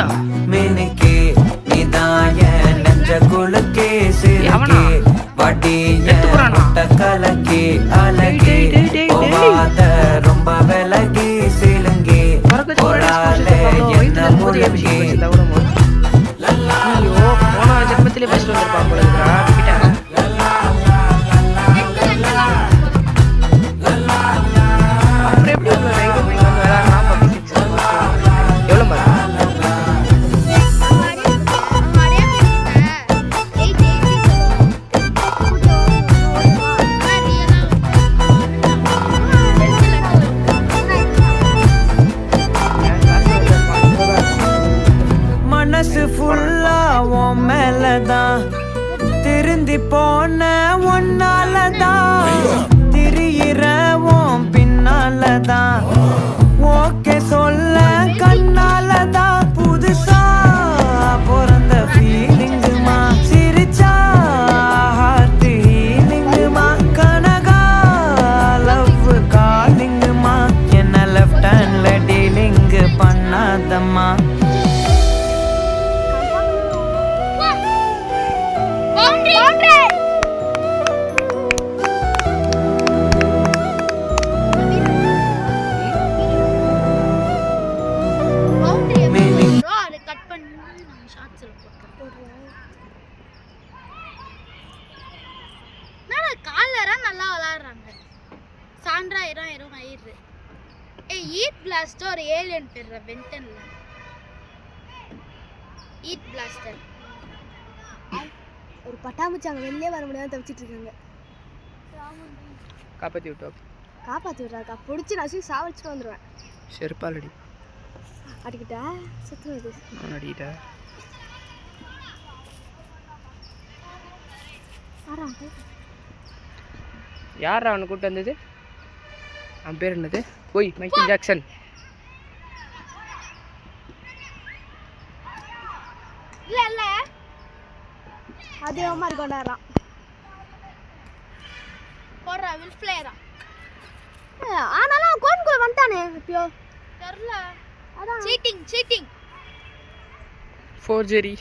போடா மினுக்கே நீதாய நெஞ்ச குலுக்கே சிறுக்கே வடிய முட்ட கலக்கே அழகே போவாத ரொம்ப விலகி சிலுங்கே போடாலே என்ன முழுங்கி ஐயோ போன ஜென்மத்திலே ஃபர்ஸ்ட் வந்திருப்பான் போல இருக்குடா கிட்ட அப்புறம் எப்படி இவ்வளோ ரைடு வந்து விளையாடுனா எவ்வளோ மாதிரி மனசு ஃபுல்லா உன் மேலதான் திருந்தி போன ஒன்னாலதான் திரியிற உன் பின்னாலதான் ஓகே சொல்ல கண்ணாலதான் புதுசா பிறந்த ஃபீலிங்குமா சிரிச்சா ஹார்ட் ஹீலிங்குமா கனகா லவ் காலிங்குமா என்ன லெஃப்ட் ஹேண்ட்ல டீலிங் பண்ணாதம்மா நல்லா விளையாடுறாங்க சாண்ட்ரா இரம் ஆயிடுது ஈட் பிளாஸ்டர் ஒரு ஏலியன் பேர் பென்டன்ல ஈட் பிளாஸ்டர் ஒரு பட்டாம்பூச்சி அங்கே வெளியே வர முடியாமல் தவிச்சிட்டு இருக்காங்க காப்பாற்றி விட்றாக்கா பிடிச்சி நசுக்கி சாவடிச்சுட்டு வந்துடுவேன் செருப்பாலடி அடிக்கிட்டா சுற்றுவது அடிக்கிட்டா யார் அவனை கூப்பிட்டு வந்தது அவன் பேர் என்னது போய் மைக்கேல் ஜாக்சன் இல்ல அதே மாதிரி கொண்டாடுறான் போடுறா வில் பிளேயரா ஆனாலும் கோன்குள்ள வந்துட்டானே எப்பயோ தெரியல அதான் சீட்டிங் ஃபோர்ஜரி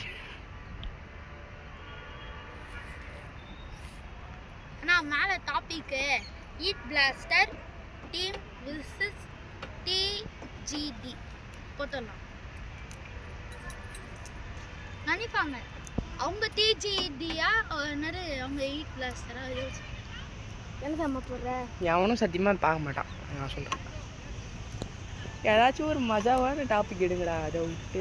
நான் மேல டாபிக் ஈட் பிளாஸ்டர் டீம் வில்சஸ் டிஜிடி போட்டலாம் நினைப்பாங்க அவங்க டிஜிடியா என்னது அவங்க ஈட் பிளாஸ்டரா எனக்கு அம்மா போடுற எவனும் சத்தியமாக பார்க்க மாட்டான் நான் சொல்கிறேன் ஏதாச்சும் ஒரு மஜாவான டாபிக் எடுங்கடா அதை விட்டு